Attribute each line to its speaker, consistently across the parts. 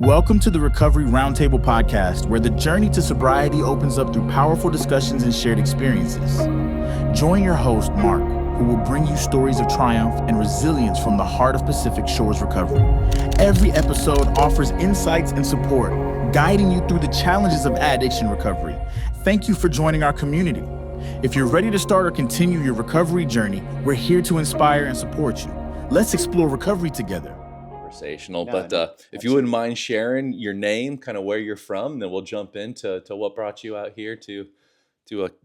Speaker 1: Welcome to the Recovery Roundtable podcast, where the journey to sobriety opens up through powerful discussions and shared experiences. Join your host, Mark, who will bring you stories of triumph and resilience from the heart of Pacific Shores recovery. Every episode offers insights and support, guiding you through the challenges of addiction recovery. Thank you for joining our community. If you're ready to start or continue your recovery journey, we're here to inspire and support you. Let's explore recovery together.
Speaker 2: Conversational, but if you wouldn't mind sharing your name, kind of where you're from, then we'll jump into what brought you out here to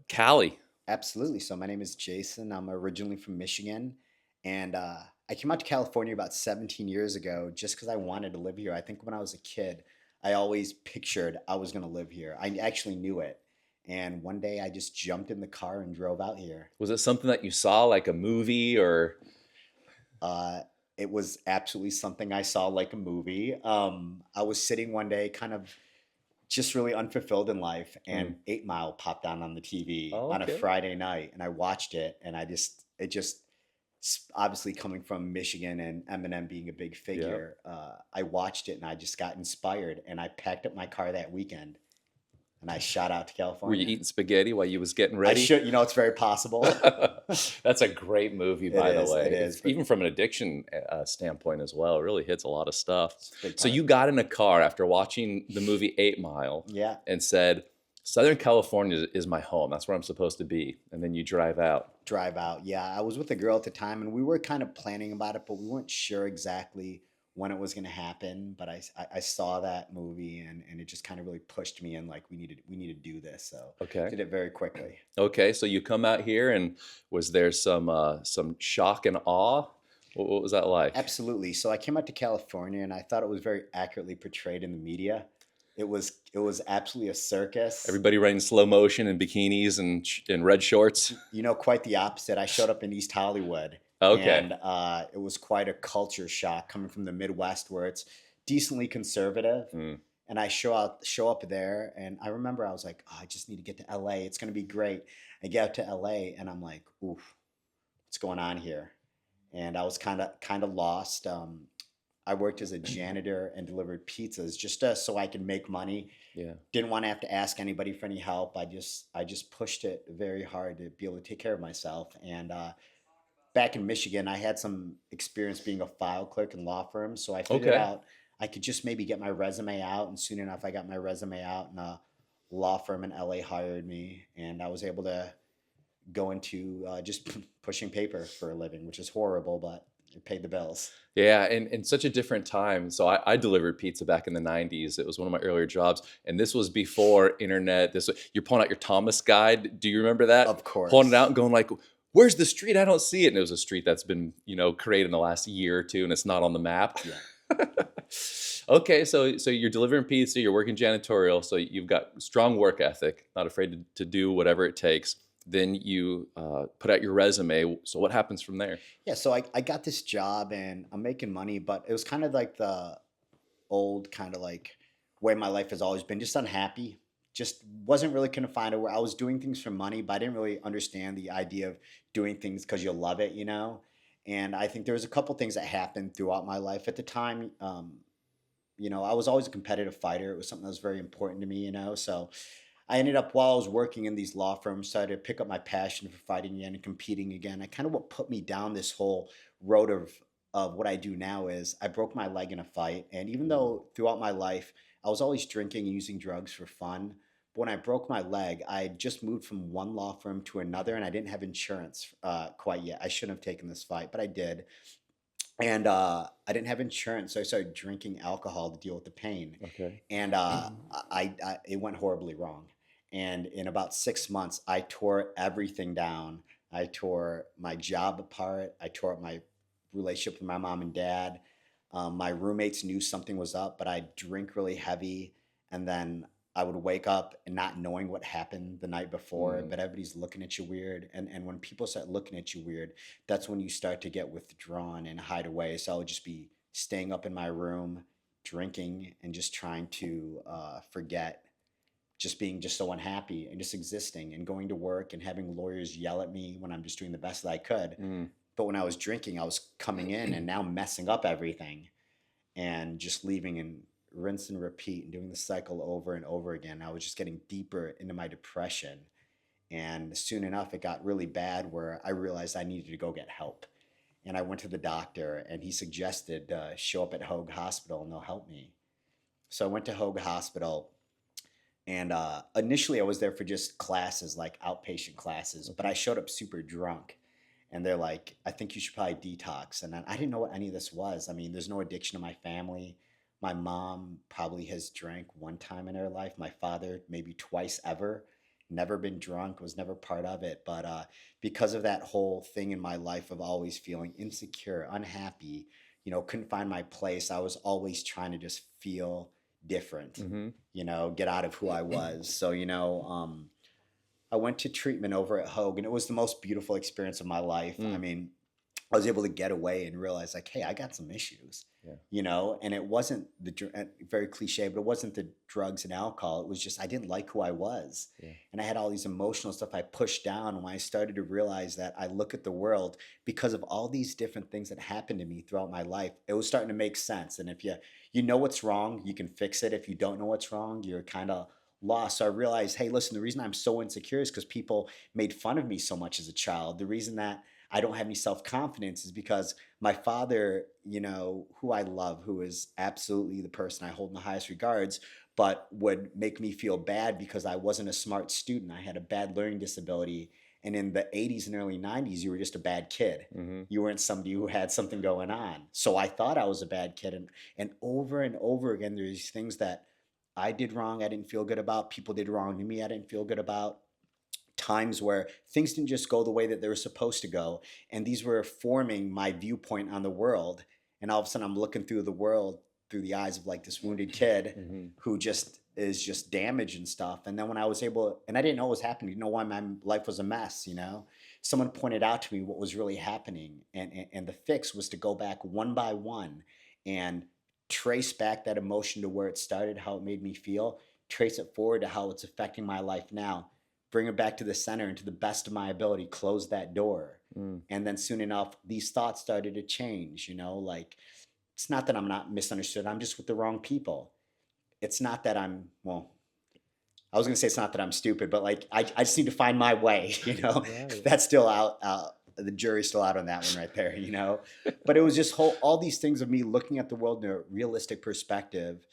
Speaker 2: Cali.
Speaker 3: Absolutely. So my name is Jason. I'm originally from Michigan, and I came out to California about 17 years ago just because I wanted to live here. I think when I was a kid, I always pictured I was going to live here. I actually knew it. And one day I just jumped in the car and drove out here.
Speaker 2: Was it something that you saw, like a movie, or?
Speaker 3: It was absolutely something I saw like a movie. I was sitting one day kind of just really unfulfilled in life, and 8 Mile popped on the TV on a Friday night, and I watched it, and obviously coming from Michigan and Eminem being a big figure, I watched it and I just got inspired, and I packed up my car that weekend and I shot out to California.
Speaker 2: Were you eating spaghetti while you was getting ready?
Speaker 3: I should, it's very possible.
Speaker 2: That's a great movie, by the way.
Speaker 3: It is.
Speaker 2: Even from an addiction standpoint as well, it really hits a lot of stuff. So you got in a car after watching the movie 8 Mile and said, Southern California is my home. That's where I'm supposed to be. And then you drive out.
Speaker 3: Yeah. I was with a girl at the time, and we were kind of planning about it, but we weren't sure exactly when it was going to happen. But I saw that movie, and it just kind of really pushed me in, like, we need to do this. So did it very quickly.
Speaker 2: Okay, so you come out here, and was there some shock and awe? What was that like?
Speaker 3: Absolutely. So I came out to California, and I thought it was very accurately portrayed in the media. It was absolutely a circus.
Speaker 2: Everybody running slow motion in bikinis and red shorts.
Speaker 3: Quite the opposite. I showed up in East Hollywood.
Speaker 2: Okay.
Speaker 3: And it was quite a culture shock coming from the Midwest, where it's decently conservative. And I show up there, and I remember I was like, I just need to get to LA. It's going to be great. I get out to LA, and I'm like, oof, what's going on here? And I was kind of lost. I worked as a janitor and delivered pizzas just so I could make money.
Speaker 2: Yeah.
Speaker 3: Didn't want to have to ask anybody for any help. I just pushed it very hard to be able to take care of myself. And back in Michigan, I had some experience being a file clerk in law firms, so I figured out I could just maybe get my resume out, and soon enough I got my resume out, and a law firm in LA hired me, and I was able to go into just pushing paper for a living, which is horrible, but it paid the bills.
Speaker 2: Yeah, and such a different time. So I delivered pizza back in the 90s. It was one of my earlier jobs, and this was before internet. You're pulling out your Thomas guide. Do you remember that?
Speaker 3: Of course.
Speaker 2: Pulling it out and going like, where's the street? I don't see it. And it was a street that's been, created in the last year or two, and it's not on the map.
Speaker 3: Yeah.
Speaker 2: Okay, so you're delivering pizza, you're working janitorial, so you've got strong work ethic, not afraid to do whatever it takes. Then you put out your resume. So what happens from there?
Speaker 3: Yeah, so I got this job, and I'm making money, but it was kind of like the old kind of like way my life has always been, just unhappy. Just wasn't really going to find it, where I was doing things for money, but I didn't really understand the idea of doing things because you love it, And I think there was a couple things that happened throughout my life at the time. I was always a competitive fighter. It was something that was very important to me, So I ended up, while I was working in these law firms, started to pick up my passion for fighting again and competing again. And kind of what put me down this whole road of what I do now is I broke my leg in a fight. And even though throughout my life, I was always drinking and using drugs for fun, but when I broke my leg, I had just moved from one law firm to another, and I didn't have insurance quite yet. I shouldn't have taken this fight, but I did. And I didn't have insurance, so I started drinking alcohol to deal with the pain.
Speaker 2: Okay.
Speaker 3: And it went horribly wrong. And in about 6 months, I tore everything down. I tore my job apart. I tore up my relationship with my mom and dad. My roommates knew something was up, but I'd drink really heavy, and then I would wake up and not knowing what happened the night before, but everybody's looking at you weird. And when people start looking at you weird, that's when you start to get withdrawn and hide away. So I would just be staying up in my room, drinking, and just trying to forget, just being just so unhappy and just existing and going to work and having lawyers yell at me when I'm just doing the best that I could. But when I was drinking, I was coming in and now messing up everything and just leaving in rinse and repeat and doing the cycle over and over again. I was just getting deeper into my depression. And soon enough, it got really bad where I realized I needed to go get help. And I went to the doctor, and he suggested show up at Hoag Hospital and they'll help me. So I went to Hoag Hospital, and initially I was there for just classes, like outpatient classes, but I showed up super drunk. And they're like, I think you should probably detox. And I didn't know what any of this was. I mean, there's no addiction in my family. My mom probably has drank one time in her life. My father, maybe twice ever. Never been drunk, was never part of it. But because of that whole thing in my life of always feeling insecure, unhappy, couldn't find my place, I was always trying to just feel different, get out of who I was. So, I went to treatment over at Hoag, and it was the most beautiful experience of my life. I mean, I was able to get away and realize, like, hey, I got some issues, and it wasn't very cliche, but it wasn't the drugs and alcohol. It was just, I didn't like who I was. And I had all these emotional stuff I pushed down. And when I started to realize that I look at the world because of all these different things that happened to me throughout my life, it was starting to make sense. And if you know what's wrong, you can fix it. If you don't know what's wrong, you're kind of lost. So I realized, hey, listen, the reason I'm so insecure is because people made fun of me so much as a child. The reason that I don't have any self-confidence is because my father, who I love, who is absolutely the person I hold in the highest regards, but would make me feel bad because I wasn't a smart student. I had a bad learning disability. And in the 80s and early 90s, you were just a bad kid. You weren't somebody who had something going on. So I thought I was a bad kid. And over again, there's these things that I did wrong, I didn't feel good about. People did wrong to me, I didn't feel good about. Times where things didn't just go the way that they were supposed to go. And these were forming my viewpoint on the world. And all of a sudden I'm looking through the world through the eyes of like this wounded kid who just is just damaged and stuff. And then when I was able, and I didn't know what was happening, why my life was a mess, someone pointed out to me what was really happening. And the fix was to go back one by one and trace back that emotion to where it started, how it made me feel, trace it forward to how it's affecting my life now, bring it back to the center and to the best of my ability, close that door. And then soon enough, these thoughts started to change, like, it's not that I'm not misunderstood. I'm just with the wrong people. It's not that I was going to say it's not that I'm stupid, but like, I just need to find my way, Right. That's still out. The jury's still out on that one right there, But it was just all these things of me looking at the world in a realistic perspective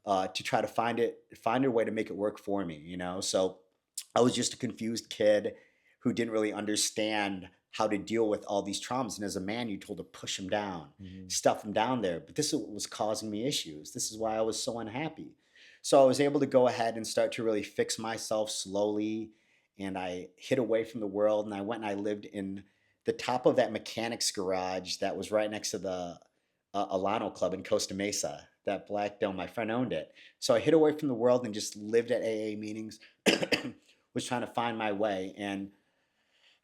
Speaker 3: to try to find a way to make it work for me, So I was just a confused kid who didn't really understand how to deal with all these traumas. And as a man, you're told to push them down, stuff them down there. But this is what was causing me issues. This is why I was so unhappy. So I was able to go ahead and start to really fix myself slowly. And I hid away from the world. And I went and I lived in the top of that mechanic's garage that was right next to the Alano Club in Costa Mesa, that black dome. My friend owned it. So I hid away from the world and just lived at AA meetings, was trying to find my way. And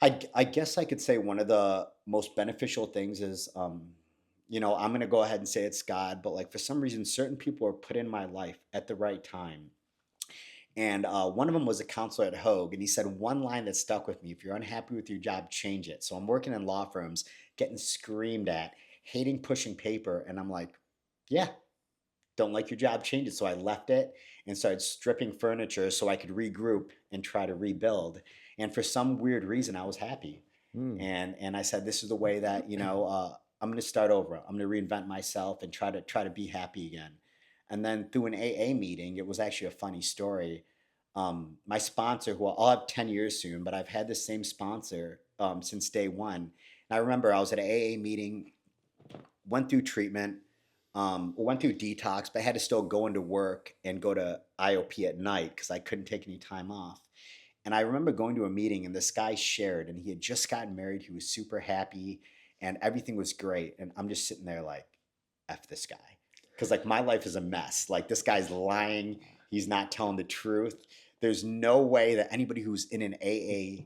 Speaker 3: I guess I could say one of the most beneficial things is, I'm going to go ahead and say it's God, but like for some reason, certain people were put in my life at the right time. And one of them was a counselor at Hoag, and he said one line that stuck with me: if you're unhappy with your job, change it. So I'm working in law firms, getting screamed at, hating pushing paper, and I'm like, yeah, don't like your job, change it. So I left it and started stripping furniture so I could regroup and try to rebuild. And for some weird reason, I was happy. And I said, this is the way that, I'm going to start over. I'm going to reinvent myself and try to be happy again. And then through an AA meeting, it was actually a funny story. My sponsor, who I'll have 10 years soon, but I've had the same sponsor since day one. And I remember I was at an AA meeting, went through treatment, went through detox, but I had to still go into work and go to IOP at night because I couldn't take any time off. And I remember going to a meeting and this guy shared, and he had just gotten married. He was super happy and everything was great. And I'm just sitting there like, F this guy. Because like my life is a mess. Like this guy's lying. He's not telling the truth. There's no way that anybody who's in an AA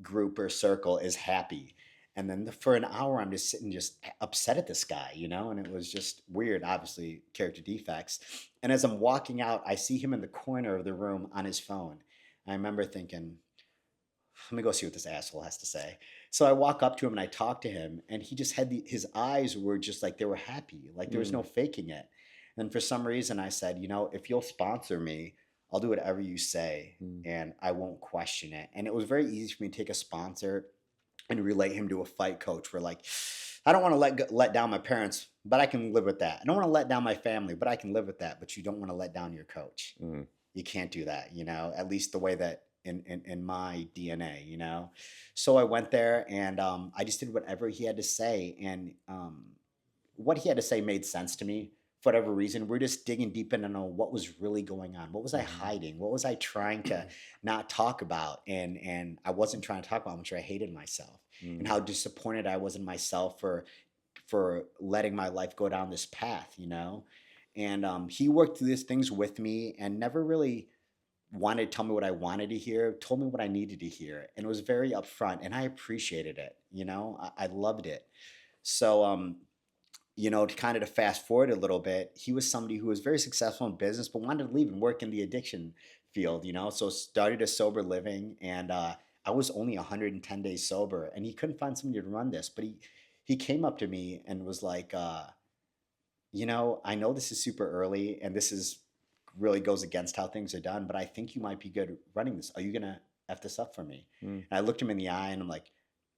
Speaker 3: group or circle is happy. And then for an hour, I'm just sitting just upset at this guy, and it was just weird, obviously character defects. And as I'm walking out, I see him in the corner of the room on his phone. I remember thinking, let me go see what this asshole has to say. So I walk up to him and I talk to him, and he just had his eyes were just like they were happy, like there was no faking it. And for some reason I said, if you'll sponsor me, I'll do whatever you say and I won't question it. And it was very easy for me to take a sponsor and relate him to a fight coach where like, I don't want to let down my parents, but I can live with that. I don't want to let down my family, but I can live with that. But you don't want to let down your coach. You can't do that, at least the way that in my DNA. So I went there and I just did whatever he had to say. And what he had to say made sense to me for whatever reason. We're just digging deep into know what was really going on. What was I hiding? What was I trying to not talk about? And I wasn't trying to talk about how much I hated myself and how disappointed I was in myself for letting my life go down this path, And he worked through these things with me and never really wanted to tell me what I wanted to hear, told me what I needed to hear. And it was very upfront and I appreciated it, I loved it. So, to fast forward a little bit, he was somebody who was very successful in business, but wanted to leave and work in the addiction field, So started a sober living and I was only 110 days sober and he couldn't find somebody to run this, but he came up to me and was like, I know this is super early and this is really goes against how things are done, but I think you might be good at running this. Are you going to F this up for me? And I looked him in the eye and I'm like,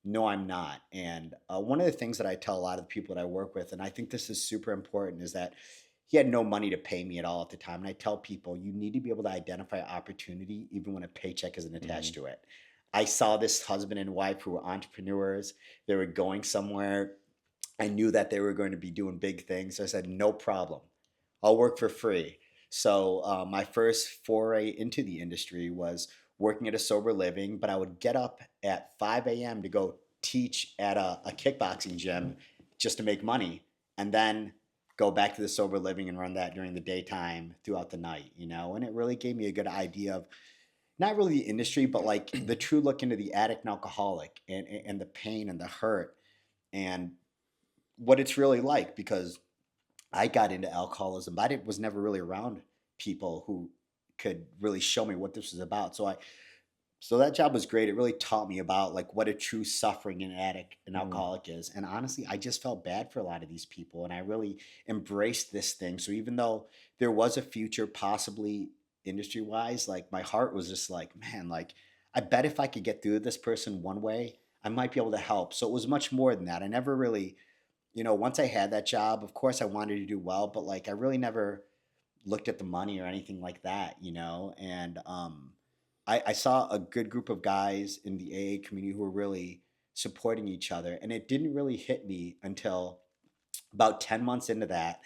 Speaker 3: no, I'm not. And one of the things that I tell a lot of the people that I work with, and I think this is super important, is that he had no money to pay me at all at the time. And I tell people, you need to be able to identify opportunity even when a paycheck isn't attached to it. I saw this husband and wife who were entrepreneurs. They were going somewhere. I knew that they were going to be doing big things. So I said, no problem. I'll work for free. So my first foray into the industry was working at a sober living, but I would get up at 5 a.m. to go teach at a kickboxing gym just to make money and then go back to the sober living and run that during the daytime throughout the night, and it really gave me a good idea of not really the industry, but like the true look into the addict and alcoholic and the pain and the hurt and what it's really like, because I got into alcoholism, but I was never really around people who could really show me what this was about. So that job was great. It really taught me about like what a true suffering an addict and alcoholic is. And honestly, I just felt bad for a lot of these people and I really embraced this thing. So even though there was a future possibly industry wise, like my heart was just like, man, like I bet if I could get through this person one way, I might be able to help. So it was much more than that. I never really, once I had that job, of course I wanted to do well, but like I really never looked at the money or anything like that, and I saw a good group of guys in the AA community who were really supporting each other. And it didn't really hit me until about 10 months into that.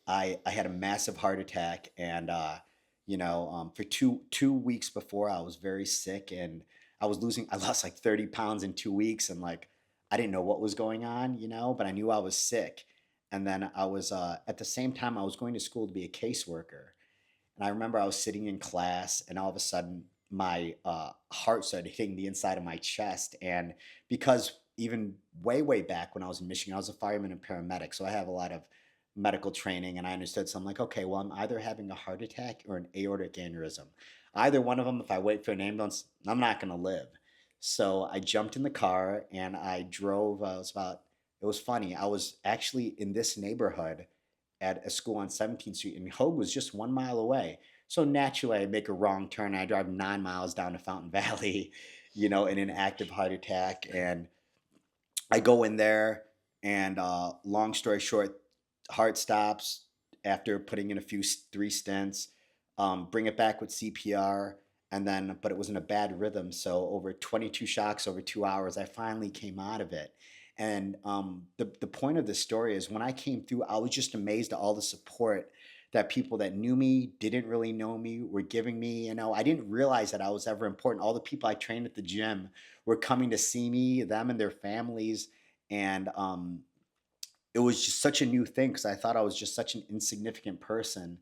Speaker 3: I had a massive heart attack and, for two weeks before I was very sick and I lost like 30 pounds in 2 weeks. And like, I didn't know what was going on, but I knew I was sick. And then I was, at the same time, I was going to school to be a caseworker. And I remember I was sitting in class and all of a sudden my heart started hitting the inside of my chest. And because even way, way back when I was in Michigan, I was a fireman and paramedic. So I have a lot of medical training and I understood. So I'm like, okay, well, I'm either having a heart attack or an aortic aneurysm. Either one of them, if I wait for an ambulance, I'm not going to live. So I jumped in the car and I drove. It was funny. I was actually in this neighborhood at a school on 17th Street and Hogue was just 1 mile away. So naturally I make a wrong turn. I drive 9 miles down to Fountain Valley, in an active heart attack. And I go in there and long story short, heart stops after putting in a few 3 stents, bring it back with CPR. And then, but it was in a bad rhythm. So over 22 shocks over 2 hours, I finally came out of it. And the point of this story is when I came through, I was just amazed at all the support that people that knew me, didn't really know me, were giving me. I didn't realize that I was ever important. All the people I trained at the gym were coming to see me, them and their families. And it was just such a new thing because I thought I was just such an insignificant person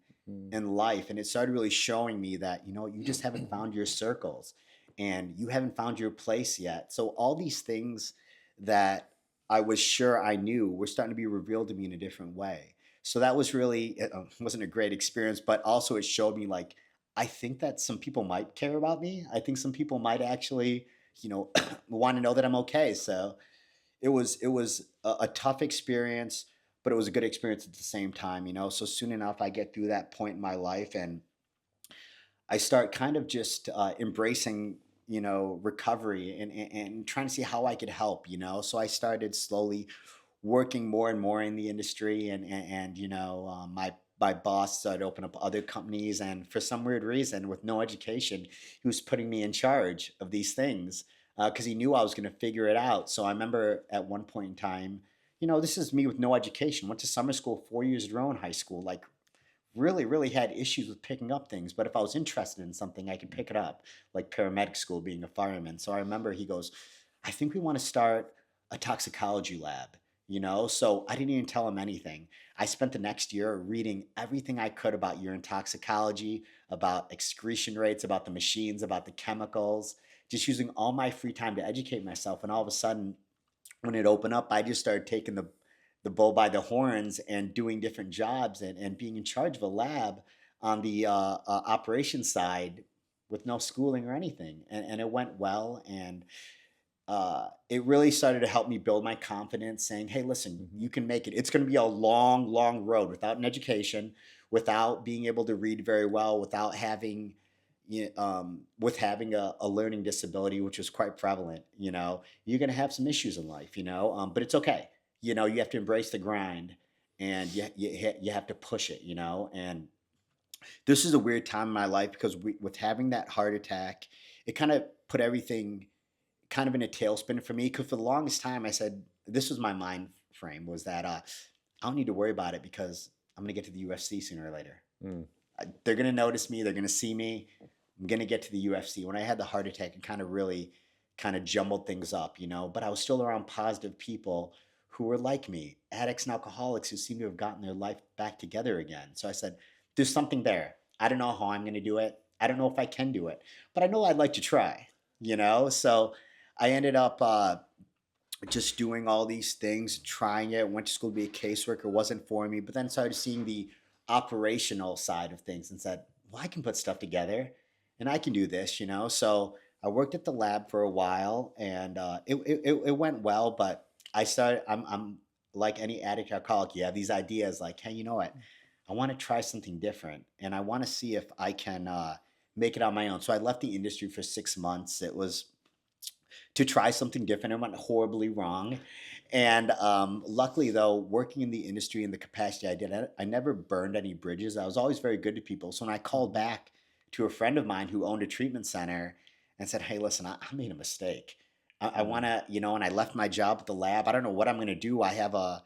Speaker 3: in life. And it started really showing me that, you just haven't found your circles and you haven't found your place yet. So all these things that I was sure I knew were starting to be revealed to me in a different way. So that was really, it wasn't a great experience, but also it showed me like, I think that some people might care about me. I think some people might actually, want to know that I'm okay. So it was a tough experience, but it was a good experience at the same time, you know. So soon enough, I get through that point in my life, and I start kind of just embracing, you know, recovery and trying to see how I could help, you know. So I started slowly working more and more in the industry, and you know, my boss started opening up other companies, and for some weird reason, with no education, he was putting me in charge of these things because he knew I was going to figure it out. So I remember at one point in time, you know, this is me with no education. Went to summer school 4 years in a row in high school, like really had issues with picking up things, but if I was interested in something I could pick it up, like paramedic school, being a fireman. So I remember he goes, I think we want to start a toxicology lab, you know. So I didn't even tell him anything. I spent the next year reading everything I could about urine toxicology, about excretion rates, about the machines, about the chemicals, just using all my free time to educate myself. And all of a sudden, when it opened up, I just started taking the bull by the horns and doing different jobs, and being in charge of a lab on the operations side with no schooling or anything. And it went well. And it really started to help me build my confidence, saying, hey, listen, you can make it. It's going to be a long road without an education, without being able to read very well, without having with having a learning disability, which was quite prevalent. You know, you're going to have some issues in life, you know, but it's okay. You know, you have to embrace the grind, and you have to push it, you know. And this is a weird time in my life because with having that heart attack, it kind of put everything kind of in a tailspin for me. Because for the longest time, I said, this was my mind frame, was that I don't need to worry about it because I'm going to get to the UFC sooner or later. They're going to notice me. They're going to see me. I'm going to get to the UFC. When I had the heart attack, it kind of really kind of jumbled things up, you know. But I was still around positive people who were like me, addicts and alcoholics who seem to have gotten their life back together again. So I said, there's something there. I don't know how I'm going to do it. I don't know if I can do it, but I know I'd like to try, you know? So I ended up just doing all these things, trying it, went to school to be a caseworker, wasn't for me, but then started seeing the operational side of things and said, well, I can put stuff together and I can do this, you know? So I worked at the lab for a while, and it went well, but I'm like any addict alcoholic. You have these ideas like, hey, you know what? I want to try something different, and I want to see if I can make it on my own. So I left the industry for 6 months. It was to try something different. It went horribly wrong. And luckily, though, working in the industry in the capacity I did, I never burned any bridges. I was always very good to people. So when I called back to a friend of mine who owned a treatment center and said, hey, listen, I made a mistake. I want to, you know, and I left my job at the lab. I don't know what I'm going to do. I have a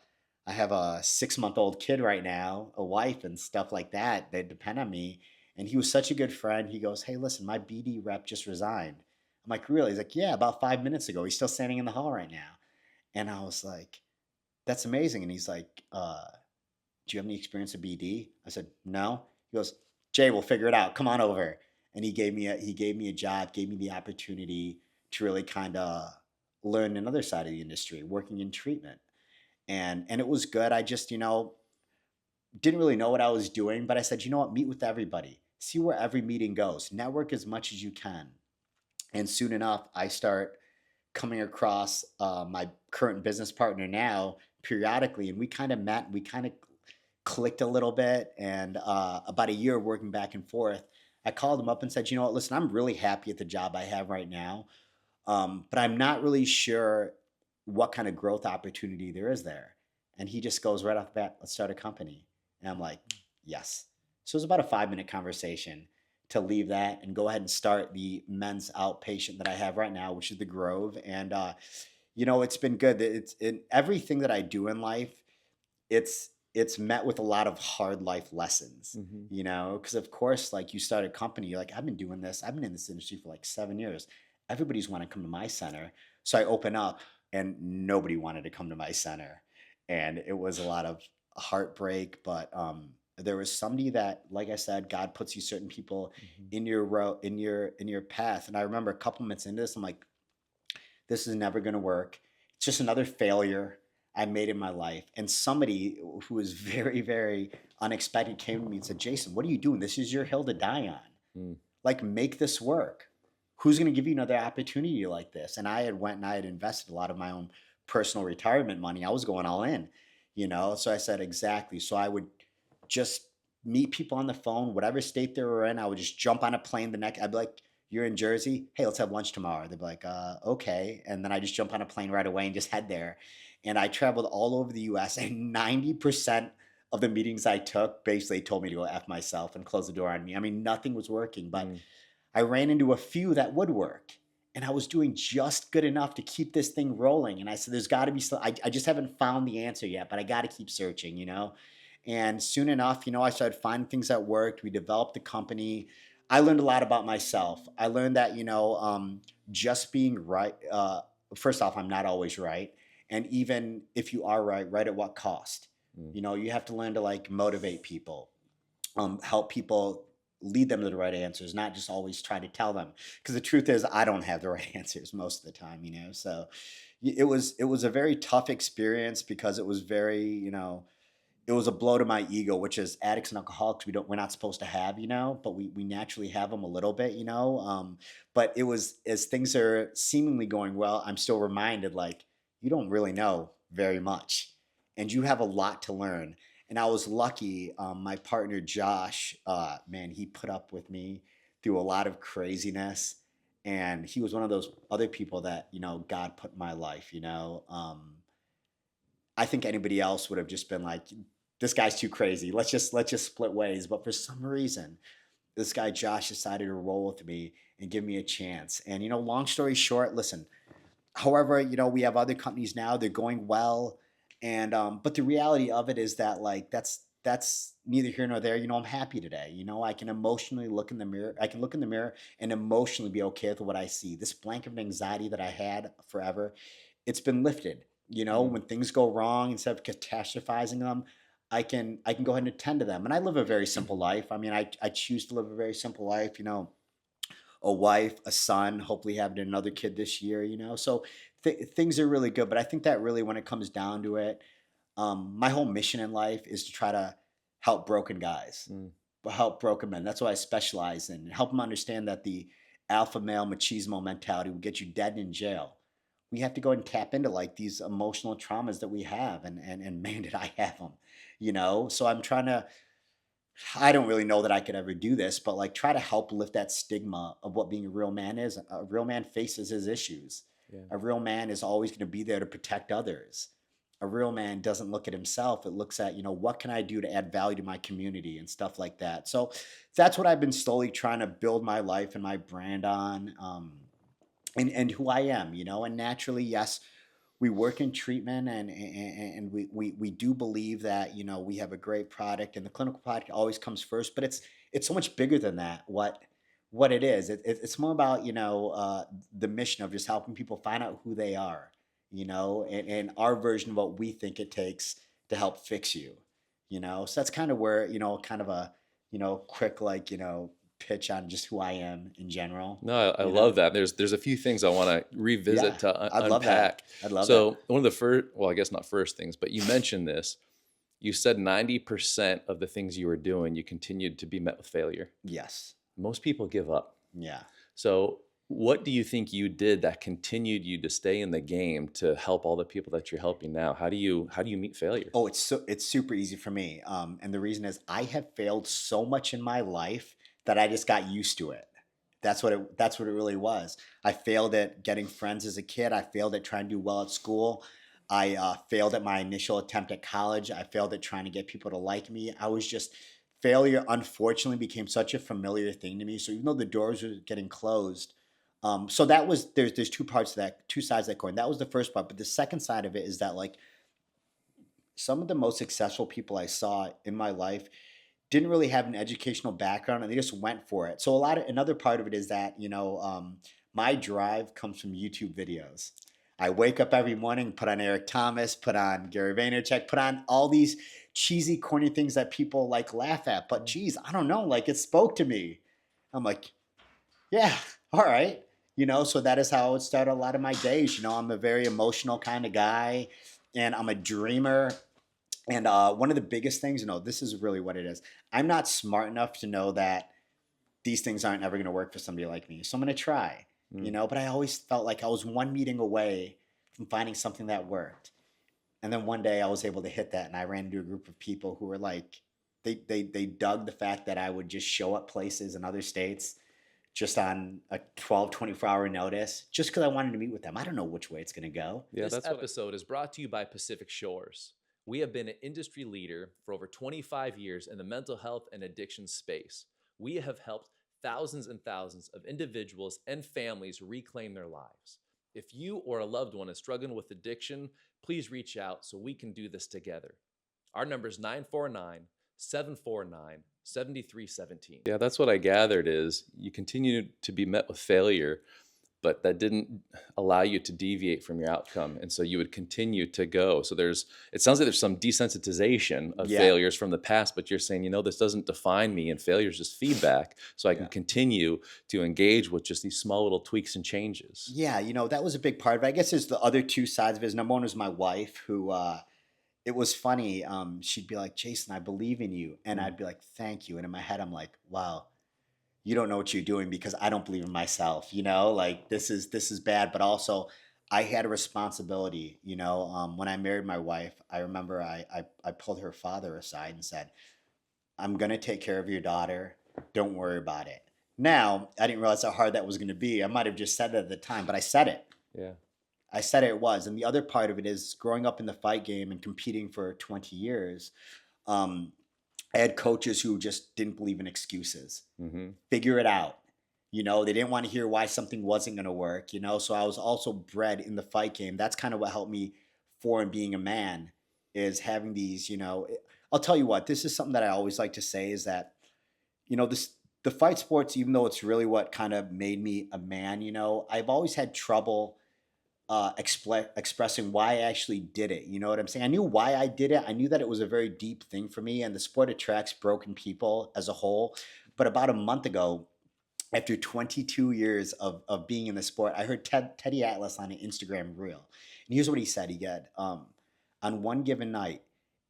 Speaker 3: 6-month-old kid right now, a wife and stuff like that. They depend on me. And he was such a good friend. He goes, hey, listen, my BD rep just resigned. I'm like, really? He's like, yeah, about 5 minutes ago. He's still standing in the hall right now. And I was like, that's amazing. And he's like, do you have any experience with BD? I said, no. He goes, Jay, we'll figure it out. Come on over. And he gave me a job, gave me the opportunity to really kind of learn another side of the industry, working in treatment. And it was good. I just, you know, didn't really know what I was doing, but I said, you know what, meet with everybody. See where every meeting goes. Network as much as you can. And soon enough, I start coming across my current business partner now periodically, and we kind of met, we kind of clicked a little bit. And about a year working back and forth, I called him up and said, you know what, listen, I'm really happy at the job I have right now, but I'm not really sure what kind of growth opportunity there is there. And he just goes right off the bat, let's start a company. And I'm like, yes. So it was about a 5-minute conversation to leave that and go ahead and start the men's outpatient that I have right now, which is the Grove. And, you know, it's been good. It's in everything that I do in life. It's met with a lot of hard life lessons, you know, because of course, like you start a company, you're like, I've been doing this. I've been in this industry for like 7 years. Everybody's want to come to my center. So I open up and nobody wanted to come to my center. And it was a lot of heartbreak, but, there was somebody that, like I said, God puts you certain people in your in your path. And I remember a couple minutes into this, I'm like, this is never going to work. It's just another failure I made in my life. And somebody who was very unexpected came to me and said, Jason, what are you doing? This is your hill to die on. Like, make this work. Who's going to give you another opportunity like this? And I had invested a lot of my own personal retirement money. I was going all in. So I said, exactly. So I would just meet people on the phone, whatever state they were in. I would just jump on a plane I'd be like, you're in Jersey? Hey, let's have lunch tomorrow. They'd be like, okay. And then I just jump on a plane right away and just head there. And I traveled all over the US, and 90% of the meetings I took basically told me to go F myself and close the door on me. I mean, nothing was working, but I ran into a few that would work. And I was doing just good enough to keep this thing rolling. And I said, there's got to be I just haven't found the answer yet, but I got to keep searching. And soon enough, I started finding things that worked. We developed the company. I learned a lot about myself. I learned that, just being right, first off, I'm not always right. And even if you are right at what cost? You have to learn to like motivate people, help people, lead them to the right answers, not just always try to tell them. Because the truth is, I don't have the right answers most of the time, So it was a very tough experience because it was very, it was a blow to my ego, which is addicts and alcoholics we're not supposed to have, but we naturally have them a little bit, but it was, as things are seemingly going well, I'm still reminded, like, you don't really know very much and you have a lot to learn. And I was lucky. My partner Josh, man, he put up with me through a lot of craziness, and he was one of those other people that God put in my life. I think anybody else would have just been like, this guy's too crazy. Let's just split ways. But for some reason, this guy Josh decided to roll with me and give me a chance. And long story short, listen. However, we have other companies now. They're going well, and but the reality of it is that like that's neither here nor there. I'm happy today. I can emotionally look in the mirror. I can look in the mirror and emotionally be okay with what I see. This blanket of anxiety that I had forever, it's been lifted. When things go wrong, instead of catastrophizing them, I can go ahead and attend to them. And I live a very simple life. I mean, I choose to live a very simple life. A wife, a son, hopefully having another kid this year. So things are really good. But I think that really, when it comes down to it, my whole mission in life is to try to help broken guys, help broken men. That's what I specialize in. Help them understand that the alpha male machismo mentality will get you dead in jail. We have to go and tap into like these emotional traumas that we have, and man, did I have them, So I'm trying to. I don't really know that I could ever do this, but like try to help lift that stigma of what being a real man is. A real man faces his issues. Yeah. A real man is always going to be there to protect others. A real man doesn't look at himself. It looks at, what can I do to add value to my community and stuff like that. So that's what I've been slowly trying to build my life and my brand on, and who I am, and naturally, yes, we work in treatment, and we do believe that, we have a great product, and the clinical product always comes first, but it's so much bigger than that. What it is, it's more about, the mission of just helping people find out who they are, and our version of what we think it takes to help fix you, so that's kind of where, kind of a, quick, like, pitch on just who I am in general.
Speaker 2: No, I love that. There's a few things I want to revisit to
Speaker 3: I'd love
Speaker 2: unpack.
Speaker 3: that. I'd love
Speaker 2: so
Speaker 3: that.
Speaker 2: One of the first, well, I guess not first things, but you mentioned this. You said 90% of the things you were doing, you continued to be met with failure.
Speaker 3: Yes.
Speaker 2: Most people give up.
Speaker 3: Yeah.
Speaker 2: So what do you think you did that continued you to stay in the game to help all the people that you're helping now? How do you meet failure?
Speaker 3: Oh, it's super easy for me. And the reason is I have failed so much in my life that I just got used to it. That's what it really was. I failed at getting friends as a kid. I failed at trying to do well at school. I failed at my initial attempt at college. I failed at trying to get people to like me. Failure, unfortunately, became such a familiar thing to me. So even though the doors were getting closed, so that was, there's two parts to that, two sides of that coin. That was the first part. But the second side of it is that, like, some of the most successful people I saw in my life didn't really have an educational background, and they just went for it. So another part of it is that, my drive comes from YouTube videos. I wake up every morning, put on Eric Thomas, put on Gary Vaynerchuk, put on all these cheesy, corny things that people like laugh at. But geez, I don't know, like, it spoke to me. I'm like, yeah, all right. So that is how I would start a lot of my days. I'm a very emotional kind of guy, and I'm a dreamer. And one of the biggest things, this is really what it is. I'm not smart enough to know that these things aren't ever going to work for somebody like me. So I'm going to try, but I always felt like I was one meeting away from finding something that worked. And then one day I was able to hit that, and I ran into a group of people who were like, they dug the fact that I would just show up places in other states just on a 24-hour notice, just because I wanted to meet with them. I don't know which way it's going to go.
Speaker 2: Yeah, this episode is brought to you by Pacific Shores. We have been an industry leader for over 25 years in the mental health and addiction space. We have helped thousands and thousands of individuals and families reclaim their lives. If you or a loved one is struggling with addiction, please reach out so we can do this together. Our number is 949-749-7317. Yeah, that's what I gathered is you continue to be met with failure, but that didn't allow you to deviate from your outcome. And so you would continue to go. So it sounds like there's some desensitization of failures from the past, but you're saying, this doesn't define me, and failure is just feedback. So I can continue to engage with just these small little tweaks and changes.
Speaker 3: Yeah, that was a big part of it. I guess there's the other two sides of it. Number one was my wife, who, it was funny. She'd be like, Jason, I believe in you. And I'd be like, thank you. And in my head, I'm like, wow, you don't know what you're doing, because I don't believe in myself, like this is bad. But also I had a responsibility, when I married my wife. I remember I pulled her father aside and said, I'm going to take care of your daughter. Don't worry about it. Now, I didn't realize how hard that was going to be. I might've just said it at the time, but I said it.
Speaker 2: Yeah.
Speaker 3: I said it was. And the other part of it is growing up in the fight game and competing for 20 years. I had coaches who just didn't believe in excuses. Figure it out. They didn't want to hear why something wasn't going to work, So I was also bred in the fight game. That's kind of what helped me form being a man, is having these, I'll tell you what, this is something that I always like to say, is that, the fight sports, even though it's really what kind of made me a man, I've always had trouble expressing why I actually did it. You know what I'm saying? I knew why I did it. I knew that it was a very deep thing for me, and the sport attracts broken people as a whole. But about a month ago, after 22 years of being in the sport, I heard Teddy Atlas on an Instagram reel. And here's what he said. He said, on one given night,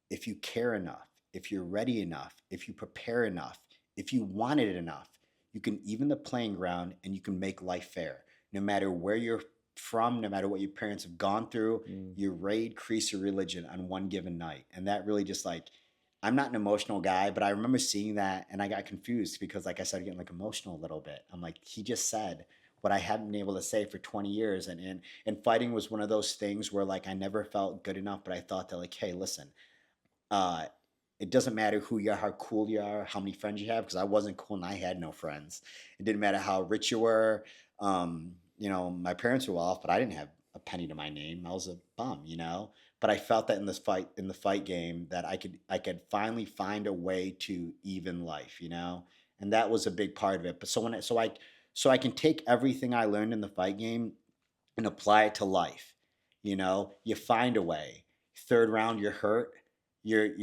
Speaker 3: if you care enough, if you're ready enough, if you prepare enough, if you want it enough, you can even the playing ground, and you can make life fair. No matter where you're from, no matter what your parents have gone through, your raid, crease, or religion on one given night. And that really just I'm not an emotional guy, but I remember seeing that, and I got confused, because I started getting emotional a little bit. I'm like, he just said what I hadn't been able to say for 20 years. And fighting was one of those things where I never felt good enough, but I thought that hey, listen, it doesn't matter who you are, how cool you are, how many friends you have, because I wasn't cool and I had no friends. It didn't matter how rich you were. My parents were well off, but I didn't have a penny to my name. I was a bum, But I felt that in the fight game, that I could finally find a way to even life, And that was a big part of it. But so I can take everything I learned in the fight game and apply it to life. You find a way. Third round, you're hurt. You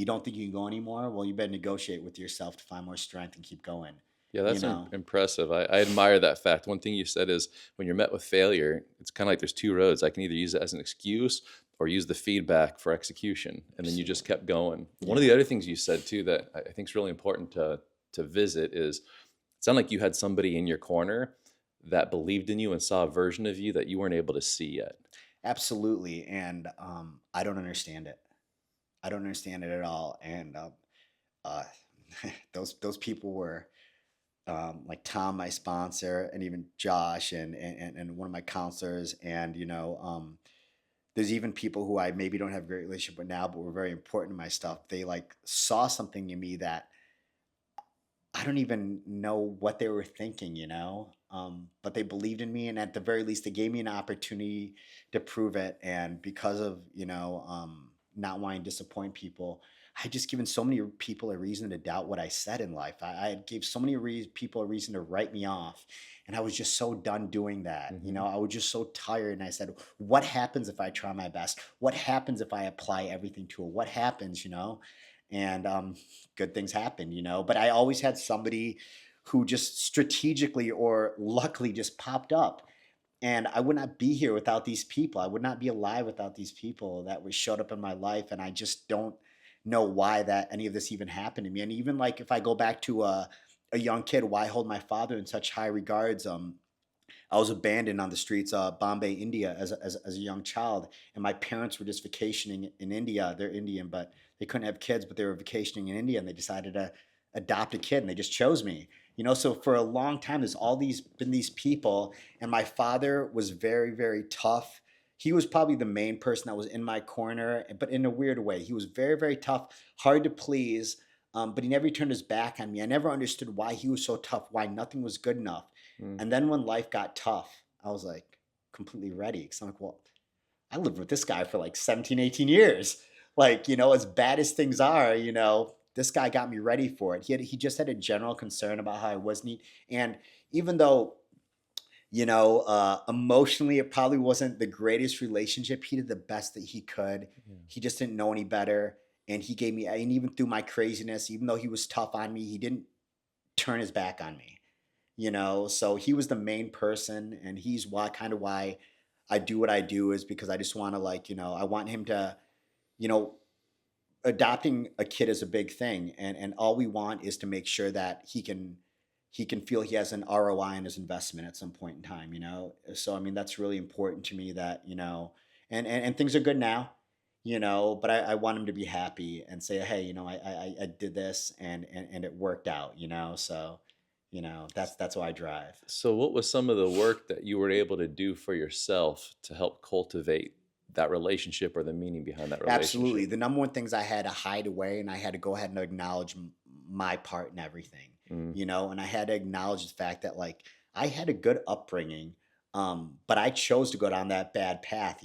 Speaker 3: don't think you can go anymore. Well, you better negotiate with yourself to find more strength and keep going.
Speaker 2: Yeah, that's impressive. I admire that fact. One thing you said is, when you're met with failure, it's kind of like there's two roads. I can either use it as an excuse or use the feedback for execution. And then you just kept going. Yeah. One of the other things you said too that I think is really important to visit is, it sounded like you had somebody in your corner that believed in you and saw a version of you that you weren't able to see yet.
Speaker 3: Absolutely. And I don't understand it. I don't understand it at all. And those people were like Tom, my sponsor, and even Josh and one of my counselors. And, there's even people who I maybe don't have a great relationship with now, but were very important to my stuff. They saw something in me that I don't even know what they were thinking, but they believed in me. And at the very least, they gave me an opportunity to prove it. And because of, not wanting to disappoint people, I had just given so many people a reason to doubt what I said in life. I gave so many people a reason to write me off. And I was just so done doing that. I was just so tired. And I said, what happens if I try my best? What happens if I apply everything to it? What happens, And good things happen, But I always had somebody who just strategically or luckily just popped up. And I would not be here without these people. I would not be alive without these people that showed up in my life. And I just don't know why that any of this even happened to me. And even if I go back to a young kid, why I hold my father in such high regards, I was abandoned on the streets of Bombay, India, as a young child, and my parents were just vacationing in India. They're Indian, but they couldn't have kids, but they were vacationing in India, and they decided to adopt a kid, and they just chose me. So for a long time, there's all these people, and my father was very, very tough. He was probably the main person that was in my corner, but in a weird way. He was very, very tough, hard to please, but he never turned his back on me. I never understood why he was so tough, why nothing was good enough. And then when life got tough, I was like completely ready. Because I'm like, well, I lived with this guy for like 17, 18 years. Like, as bad as things are, this guy got me ready for it. He just had a general concern about how I wasn't. And even though, emotionally, it probably wasn't the greatest relationship, he did the best that he could. Yeah. He just didn't know any better. And he gave me, and even through my craziness, even though he was tough on me, he didn't turn his back on me. So he was the main person, and he's why I do what I do, is because I just want to I want him to, adopting a kid is a big thing, and all we want is to make sure that he can feel he has an ROI on his investment at some point in time. So I mean, that's really important to me, that and things are good now, but I want him to be happy and say, hey, I did this, and it worked out. So that's why I drive.
Speaker 2: So what was some of the work that you were able to do for yourself to help cultivate that relationship, or the meaning behind that relationship?
Speaker 3: Absolutely. The number one things I had to hide away, and I had to go ahead and acknowledge my part in everything, and I had to acknowledge the fact that I had a good upbringing, but I chose to go down that bad path,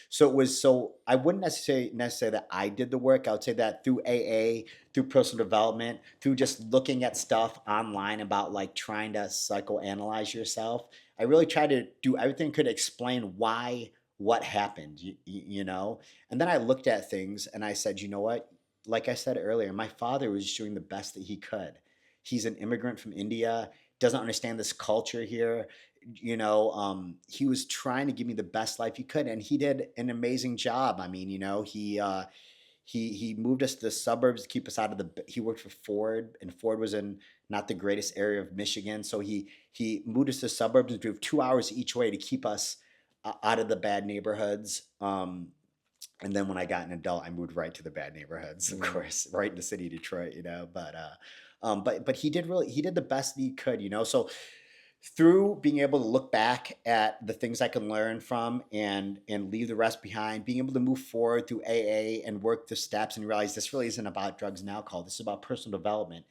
Speaker 3: So I wouldn't necessarily that I did the work. I would say that through AA, through personal development, through just looking at stuff online about trying to psychoanalyze yourself, I really tried to do everything I could to explain what happened, And then I looked at things and I said, you know what? Like I said earlier, my father was doing the best that he could. He's an immigrant from India, doesn't understand this culture here. He was trying to give me the best life he could, and he did an amazing job. I mean, he moved us to the suburbs to keep us out of he worked for Ford, and Ford was in not the greatest area of Michigan. So he moved us to the suburbs and drove 2 hours each way to keep us out of the bad neighborhoods. And then when I got an adult, I moved right to the bad neighborhoods, of course, right in the city of Detroit, but he did the best he could, So through being able to look back at the things I can learn from and leave the rest behind, being able to move forward through AA and work the steps and realize this really isn't about drugs and alcohol. This is about personal development.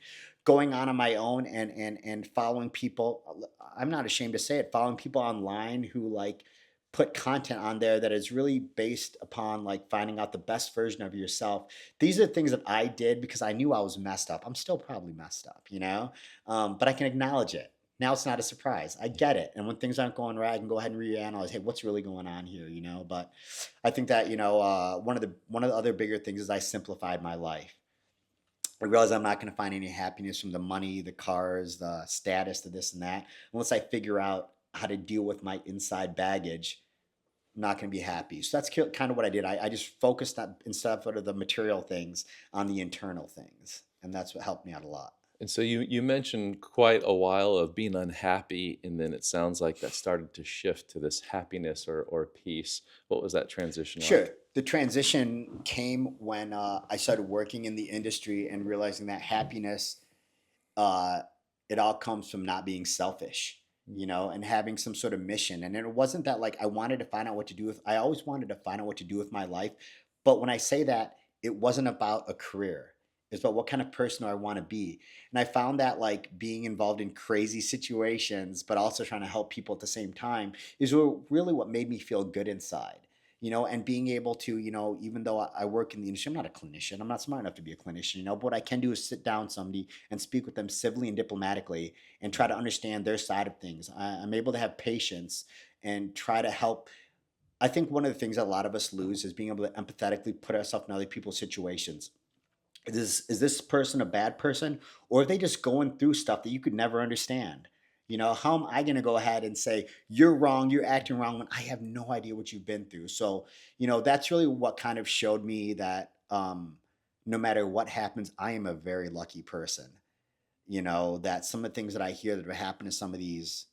Speaker 3: Going on my own and following people, I'm not ashamed to say it, following people online who put content on there that is really based upon finding out the best version of yourself. These are things that I did because I knew I was messed up. I'm still probably messed up, but I can acknowledge it. Now it's not a surprise. I get it. And when things aren't going right, I can go ahead and reanalyze, hey, what's really going on here, But I think that, one of the other bigger things is I simplified my life. I realized I'm not going to find any happiness from the money, the cars, the status, the this and that, unless I figure out how to deal with my inside baggage. I'm not going to be happy. So that's kind of what I did. I just focused on, instead of the material things, on the internal things. And that's what helped me out a lot.
Speaker 2: And so you mentioned quite a while of being unhappy, and then it sounds like that started to shift to this happiness or peace. What was that transition like?
Speaker 3: Sure. The transition came when I started working in the industry and realizing that happiness, it all comes from not being selfish, and having some sort of mission. And it wasn't that I wanted to find out what to do with, I always wanted to find out what to do with my life. But when I say that, it wasn't about a career. It's about what kind of person I want to be. And I found that being involved in crazy situations, but also trying to help people at the same time, is really what made me feel good inside. And being able to, even though I work in the industry, I'm not a clinician. I'm not smart enough to be a clinician, but what I can do is sit down with somebody and speak with them civilly and diplomatically and try to understand their side of things. I'm able to have patience and try to help. I think one of the things that a lot of us lose is being able to empathetically put ourselves in other people's situations. Is this person a bad person, or are they just going through stuff that you could never understand? How am I going to go ahead and say, you're wrong, you're acting wrong, when I have no idea what you've been through? So, that's really what kind of showed me that no matter what happens, I am a very lucky person. That some of the things that I hear that have happened to some of these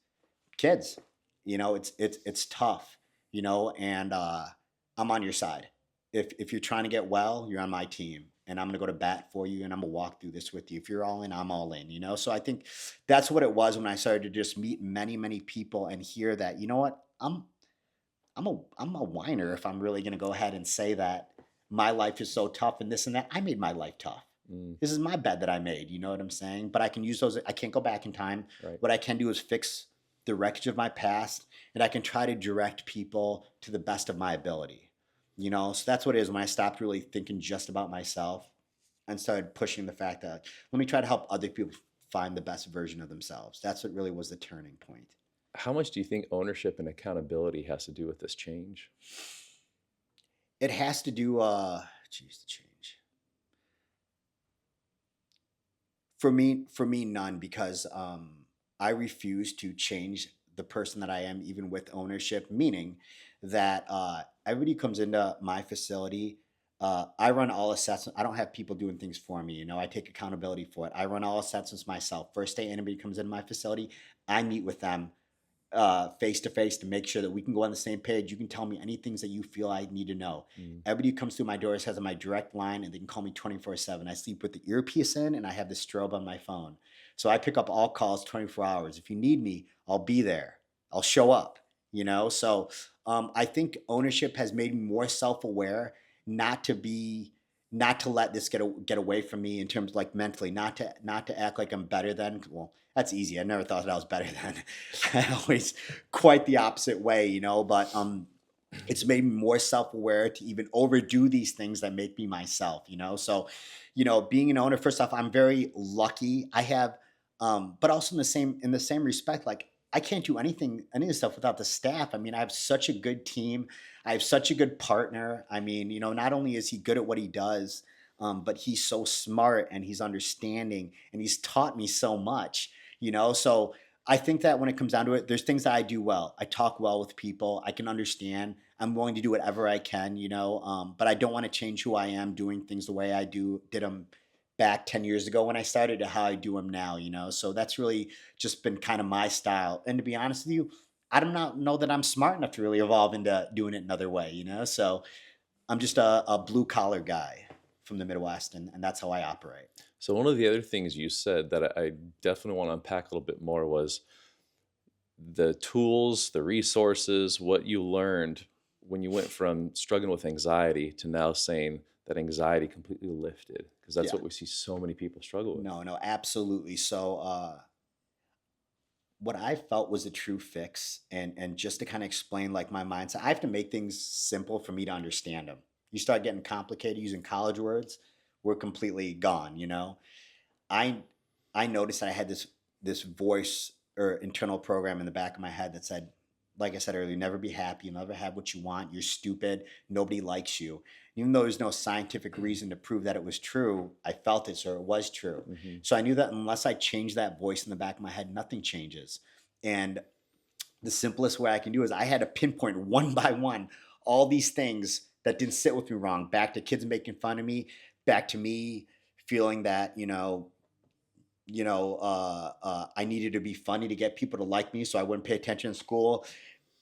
Speaker 3: kids, it's tough, and I'm on your side. If you're trying to get well, you're on my team, and I'm gonna go to bat for you, and I'm gonna walk through this with you. If you're all in, I'm all in. So I think that's what it was when I started to just meet many people and hear that. You know what? I'm a whiner if I'm really gonna go ahead and say that my life is so tough and this and that. I made my life tough. This is my bed that I made. You know what I'm saying? But I can use those. I can't go back in time.
Speaker 2: Right.
Speaker 3: What I can do is fix the wreckage of my past, and I can try to direct people to the best of my ability. So that's what it is when I stopped really thinking just about myself and started pushing the fact that let me try to help other people find the best version of themselves. That's what really was the turning point.
Speaker 2: How much do you think ownership and accountability has to do with this change?
Speaker 3: It has to do, the change. For me, none, because I refuse to change the person that I am, even with ownership, meaning that everybody comes into my facility. I run all assessments. I don't have people doing things for me. I take accountability for it. I run all assessments myself. First day anybody comes into my facility, I meet with them face to face to make sure that we can go on the same page. You can tell me any things that you feel I need to know. Everybody who comes through my doors has my direct line, and they can call me 24/7. I sleep with the earpiece in, and I have the strobe on my phone. So I pick up all calls 24 hours. If you need me, I'll be there. I'll show up, So I think ownership has made me more self-aware, not to let this get away from me in terms of like mentally, not to act like I'm better than. Well, that's easy. I never thought that I was better than. I always quite the opposite way, But it's made me more self-aware to even overdo these things that make me myself, So, being an owner, first off, I'm very lucky. I have, but also in the same respect, like I can't do any of this stuff without the staff. I mean, I have such a good team. I have such a good partner. I mean, not only is he good at what he does, but he's so smart and he's understanding and he's taught me so much, So I think that when it comes down to it, there's things that I do well. I talk well with people. I can understand. I'm willing to do whatever I can, but I don't want to change who I am doing things the way I did them back 10 years ago when I started to how I do them now, So that's really just been kind of my style. And to be honest with you, I do not know that I'm smart enough to really evolve into doing it another way, So I'm just a blue collar guy from the Midwest, and that's how I operate.
Speaker 2: So one of the other things you said that I definitely want to unpack a little bit more was the tools, the resources, what you learned when you went from struggling with anxiety to now saying that anxiety completely lifted, because that's what we see so many people struggle with.
Speaker 3: No, absolutely. So what I felt was a true fix, and just to kind of explain like my mindset, I have to make things simple for me to understand them. You start getting complicated using college words, we're completely gone, I noticed that I had this voice or internal program in the back of my head that said, like I said earlier, never be happy, you'll never have what you want, you're stupid, nobody likes you. Even though there's no scientific reason to prove that it was true, I felt it, so it was true. So I knew that unless I changed that voice in the back of my head, nothing changes. And the simplest way I can do is I had to pinpoint one by one all these things that didn't sit with me wrong, back to kids making fun of me, back to me feeling that, I needed to be funny to get people to like me so I wouldn't pay attention in school,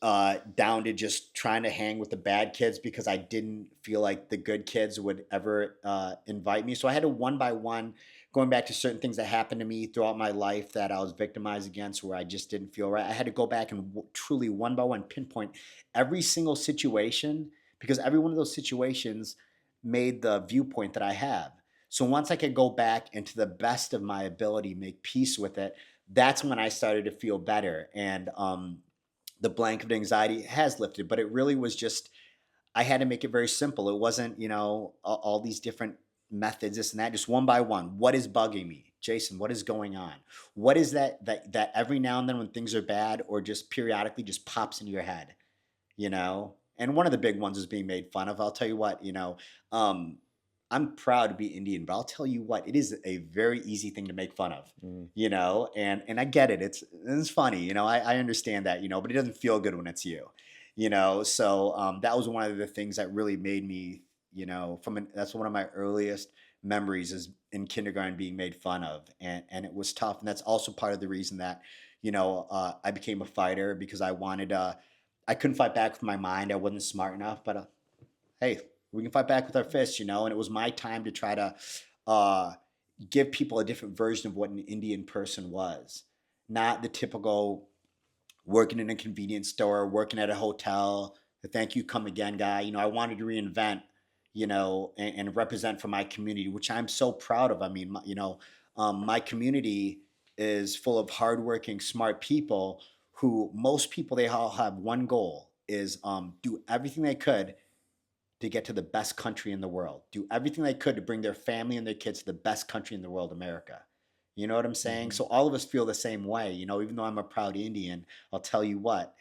Speaker 3: down to just trying to hang with the bad kids because I didn't feel like the good kids would ever invite me. So I had to one by one, going back to certain things that happened to me throughout my life that I was victimized against where I just didn't feel right. I had to go back and truly one by one pinpoint every single situation, because every one of those situations made the viewpoint that I have. So once I could go back and to the best of my ability, make peace with it, that's when I started to feel better. And the blanket of anxiety has lifted, but it really was just, I had to make it very simple. It wasn't, all these different methods, this and that, just one by one. What is bugging me? Jason, what is going on? What is that every now and then when things are bad or just periodically just pops into your head, And one of the big ones is being made fun of. I'll tell you what, I'm proud to be Indian, but I'll tell you what, it is a very easy thing to make fun of, and I get it. It's funny, I understand that, but it doesn't feel good when it's you, So that was one of the things that really made me, that's one of my earliest memories is in kindergarten being made fun of, and it was tough. And that's also part of the reason that, I became a fighter, because I couldn't fight back with my mind. I wasn't smart enough, but hey, we can fight back with our fists, and it was my time to try to uh, give people a different version of what an Indian person was. Not the typical working in a convenience store, working at a hotel, the thank you, come again guy. I wanted to reinvent, and represent for my community, which I'm so proud of. I mean, my community is full of hardworking, smart people who, most people, they all have one goal, is do everything they could to get to the best country in the world. Do everything they could to bring their family and their kids to the best country in the world, America. You know what I'm saying? So all of us feel the same way. Even though I'm a proud Indian, I'll tell you what,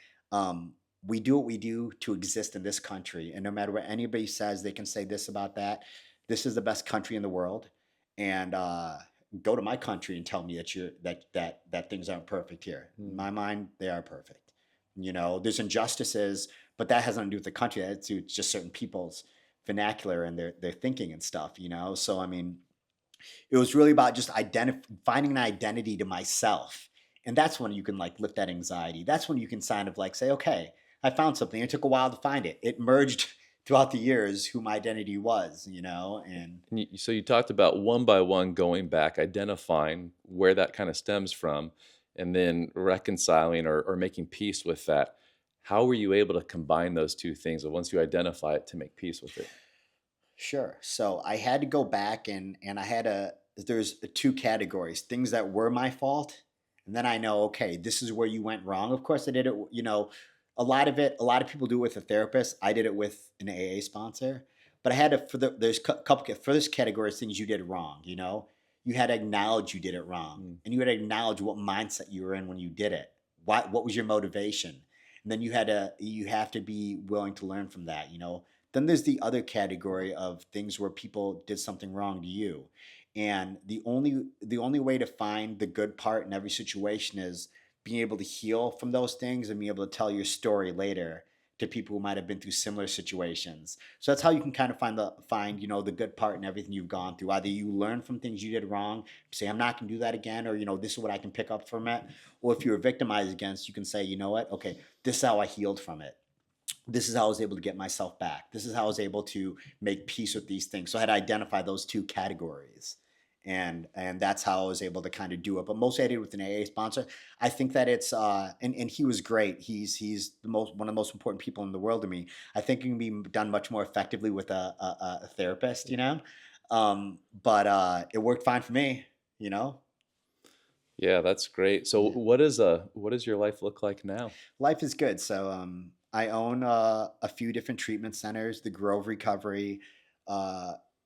Speaker 3: we do what we do to exist in this country. And no matter what anybody says, they can say this about that. This is the best country in the world. And go to my country and tell me that things aren't perfect here. In my mind, they are perfect. There's injustices, but that has nothing to do with the country. That's just certain people's vernacular and their thinking and stuff. So I mean, it was really about just finding an identity to myself, and that's when you can like lift that anxiety. That's when you can kind of like say, okay, I found something. It took a while to find it. It merged throughout the years who my identity was.
Speaker 2: So you talked about one by one going back, identifying where that kind of stems from, and then reconciling or making peace with that. How were you able to combine those two things once you identify it to make peace with it?
Speaker 3: Sure. So I had to go back and there's two categories: things that were my fault, and then I know, okay, this is where you went wrong. Of course I did it, a lot of people do it with a therapist. I did it with an AA sponsor, but I had to, there's couple, for this category of things you did wrong, you had to acknowledge you did it wrong, and you had to acknowledge what mindset you were in when you did it. What was your motivation? And then you have to be willing to learn from that, Then there's the other category of things where people did something wrong to you. And the only way to find the good part in every situation is being able to heal from those things and being able to tell your story later to people who might have been through similar situations. So that's how you can kind of find the good part in everything you've gone through. Either you learn from things you did wrong, say, I'm not going to do that again, or, this is what I can pick up from it. Or if you were victimized against, you can say, you know what, okay, this is how I healed from it. This is how I was able to get myself back. This is how I was able to make peace with these things. So I had to identify those two categories. And that's how I was able to kind of do it. But mostly I did with an AA sponsor. I think that it's and he was great. He's one of the most important people in the world to me. I think it can be done much more effectively with a therapist, But it worked fine for me,
Speaker 2: Yeah, that's great. So what does your life look like now?
Speaker 3: Life is good. So I own a few different treatment centers: the Grove Recovery,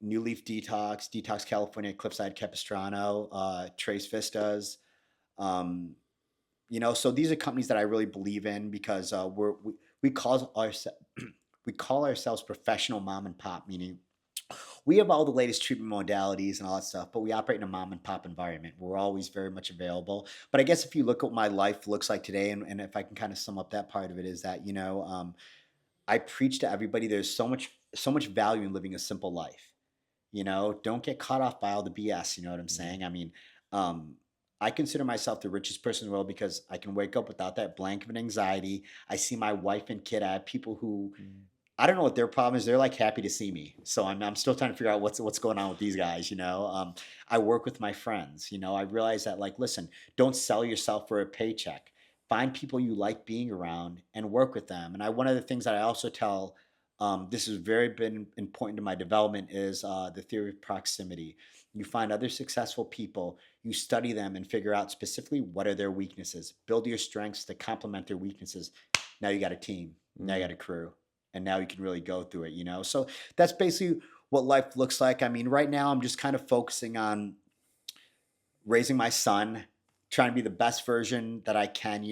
Speaker 3: New Leaf Detox California, Cliffside Capistrano, Trace Vistas. So these are companies that I really believe in, because we call ourselves professional mom and pop, meaning we have all the latest treatment modalities and all that stuff, but we operate in a mom and pop environment. We're always very much available. But I guess if you look at what my life looks like today, and if I can kind of sum up that part of it, is that, I preach to everybody, there's so much value in living a simple life. Don't get caught off by all the BS. You know what I'm saying? I mean, I consider myself the richest person in the world because I can wake up without that blank of an anxiety. I see my wife and kid. I have people who, I don't know what their problem is. They're like happy to see me. So I'm still trying to figure out what's going on with these guys. I work with my friends. I realize that, like, listen, don't sell yourself for a paycheck. Find people you like being around and work with them. And one of the things that I also tell, this has very been important to my development, is the theory of proximity. You find other successful people, you study them and figure out specifically what are their weaknesses. Build your strengths to complement their weaknesses. Now you got a team. Now you got a crew. And now you can really go through it, So that's basically what life looks like. I mean, right now I'm just kind of focusing on raising my son, trying to be the best version that I can,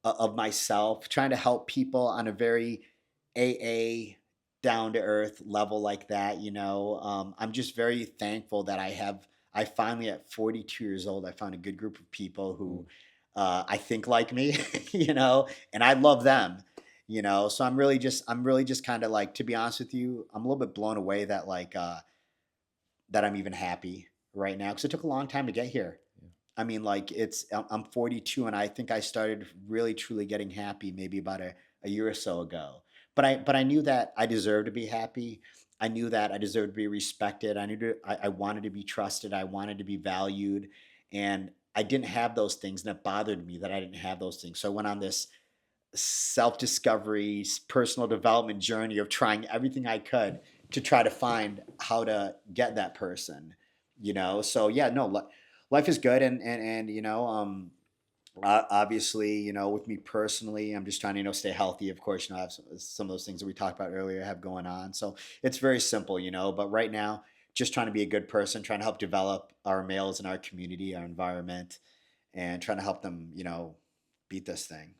Speaker 3: of myself, trying to help people on a very AA down to earth level like that. I'm just very thankful that I finally, at 42 years old, I found a good group of people who I think like me, and I love them, so I'm really just kind of like, to be honest with you, I'm a little bit blown away that, like, that I'm even happy right now because it took a long time to get here.
Speaker 2: Yeah.
Speaker 3: I mean, like I'm 42 and I think I started really truly getting happy maybe about a year or so ago. But I knew that I deserved to be happy. I knew that I deserved to be respected. I wanted to be trusted. I wanted to be valued. And I didn't have those things and it bothered me that I didn't have those things. So I went on this self-discovery, personal development journey of trying everything I could to try to find how to get that person, So yeah, no, life is good, and obviously, with me personally, I'm just trying to stay healthy. Of course, I have some of those things that we talked about earlier have going on. So it's very simple, But right now, just trying to be a good person, trying to help develop our males in our community, our environment, and trying to help them, beat this thing.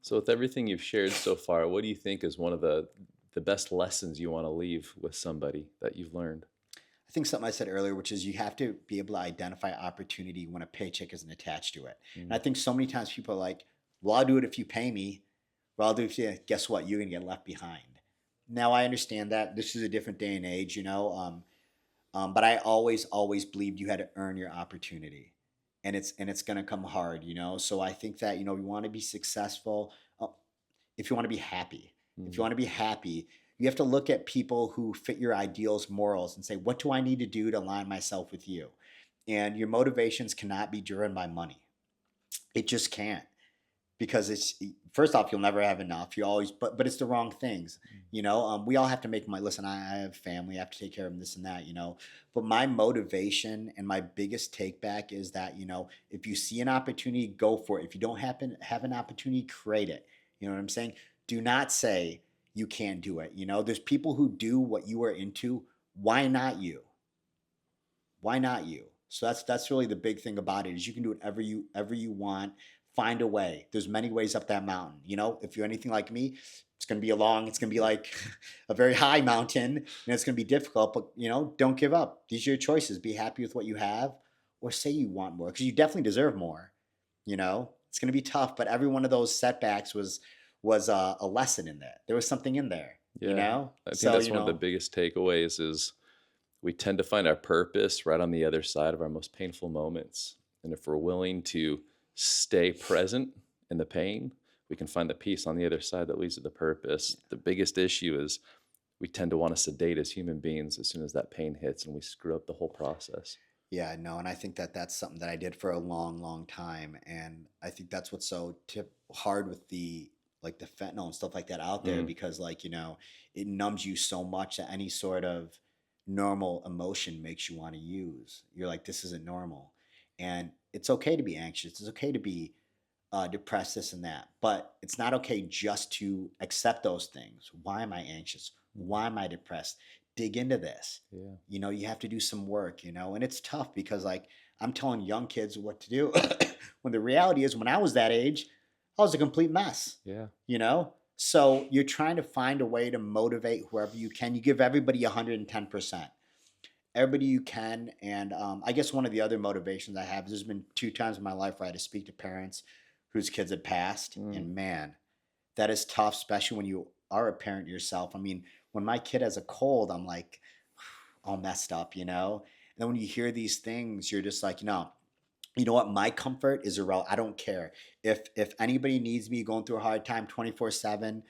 Speaker 2: So with everything you've shared so far, what do you think is one of the best lessons you want to leave with somebody that you've learned?
Speaker 3: I think something I said earlier, which is you have to be able to identify opportunity when a paycheck isn't attached to it. And I think so many times people are like, well, I'll do it if you pay me. Well, I'll do it if you, guess what? You're going to get left behind. Now, I understand that this is a different day and age, but I always believed you had to earn your opportunity. And it's going to come hard, So I think that, we want to be successful. If you want to be happy, if you want to be happy, you have to look at people who fit your ideals, morals, and say, what do I need to do to align myself with you? And your motivations cannot be driven by money. It just can't. Because it's, first off, you'll never have enough. You always, but it's the wrong things. We all have to make money. Listen, I have family. I have to take care of them, this and that, But my motivation and my biggest take back is that, if you see an opportunity, go for it. If you don't have an opportunity, create it. You know what I'm saying? Do not say you can't do it. There's people who do what you are into. Why not you? Why not you? So that's really the big thing about it is you can do whatever you want. Find a way. There's many ways up that mountain. If you're anything like me, it's going to be like a very high mountain and it's going to be difficult, but don't give up. These are your choices. Be happy with what you have or say you want more because you definitely deserve more. It's going to be tough, but every one of those setbacks was a lesson in that. There was something in there,
Speaker 2: I think that's one of the biggest takeaways is we tend to find our purpose right on the other side of our most painful moments. And if we're willing to stay present in the pain, we can find the peace on the other side that leads to the purpose. The biggest issue is we tend to want to sedate as human beings as soon as that pain hits and we screw up the whole process.
Speaker 3: Yeah, no, and I think that that's something that I did for a long, long time. And I think that's what's so hard with the fentanyl and stuff like that out there because it numbs you so much that any sort of normal emotion makes you want to use. You're like, this isn't normal. And it's okay to be anxious. It's okay to be depressed, this and that. But it's not okay just to accept those things. Why am I anxious? Why am I depressed? Dig into this.
Speaker 2: Yeah.
Speaker 3: You have to do some work, and it's tough because I'm telling young kids what to do when the reality is when I was that age, I was a complete mess.
Speaker 2: Yeah.
Speaker 3: So you're trying to find a way to motivate whoever you can. You give everybody 110%. Everybody you can. And I guess one of the other motivations I have is there's been 2 times in my life where I had to speak to parents whose kids had passed. And man, that is tough, especially when you are a parent yourself. I mean, when my kid has a cold, I'm like all messed up, And then when you hear these things, you're just like, no, you know what? My comfort is irrelevant. I don't care. If anybody needs me going through a hard time 24/7,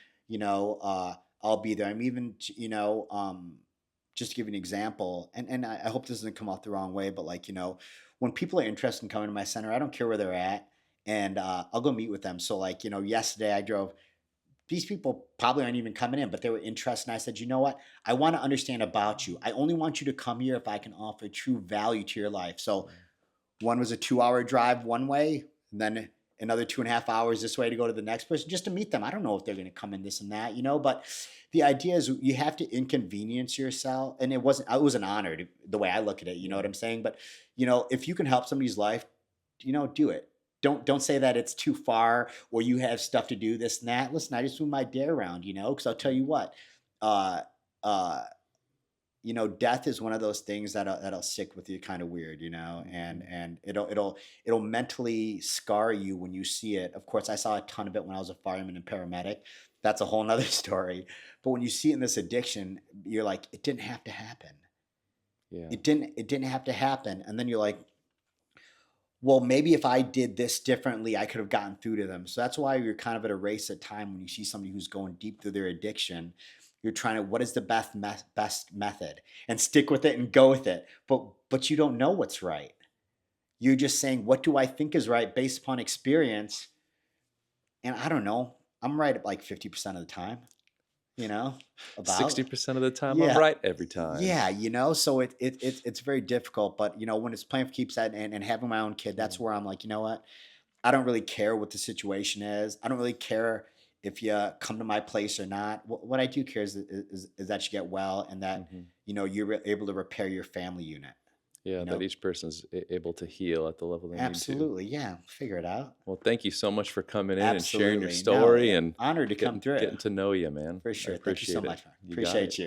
Speaker 3: I'll be there. I'm even, just to give you an example, and I hope this doesn't come off the wrong way, but when people are interested in coming to my center, I don't care where they're at, and I'll go meet with them. So yesterday I drove. These people probably aren't even coming in, but they were interested. And I said, you know what? I want to understand about you. I only want you to come here if I can offer true value to your life. So one was a 2-hour drive one way, and then another 2.5 hours this way to go to the next person just to meet them. I don't know if they're going to come in this and that, but the idea is you have to inconvenience yourself. And it was an honor the way I look at it. You know what I'm saying? But, if you can help somebody's life, do it. Don't say that it's too far or you have stuff to do this and that. Listen, I just move my day around, because I'll tell you what, death is one of those things that'll stick with you kind of weird, and it'll mentally scar you when you see it. Of course, I saw a ton of it when I was a fireman and paramedic. That's a whole nother story. But when you see it in this addiction, you're like, it didn't have to happen.
Speaker 2: Yeah.
Speaker 3: It didn't have to happen. And then you're like, well, maybe if I did this differently, I could have gotten through to them. So that's why you're kind of at a race at time when you see somebody who's going deep through their addiction. You're trying to, what is the best method, and stick with it and go with it. But you don't know what's right. You're just saying, what do I think is right based upon experience? And I don't know. I'm right like 50% of the time, about
Speaker 2: 60% of the time,
Speaker 3: yeah.
Speaker 2: I'm right every time.
Speaker 3: Yeah, so it's very difficult. But when it's playing for keeps and having my own kid, that's where I'm like, you know what? I don't really care what the situation is. I don't really care if you come to my place or not. What I do care is that you get well, and that you're able to repair your family unit.
Speaker 2: Yeah, that each person's able to heal at the level they
Speaker 3: Absolutely,
Speaker 2: need to.
Speaker 3: yeah. Figure it out.
Speaker 2: Well, thank you so much for coming in
Speaker 3: Absolutely.
Speaker 2: and sharing your story, and
Speaker 3: honored to come through.
Speaker 2: getting to know you, man.
Speaker 3: For sure.
Speaker 2: I
Speaker 3: Thank you so
Speaker 2: appreciate it.
Speaker 3: much.
Speaker 2: You got
Speaker 3: Appreciate
Speaker 2: it.
Speaker 3: you.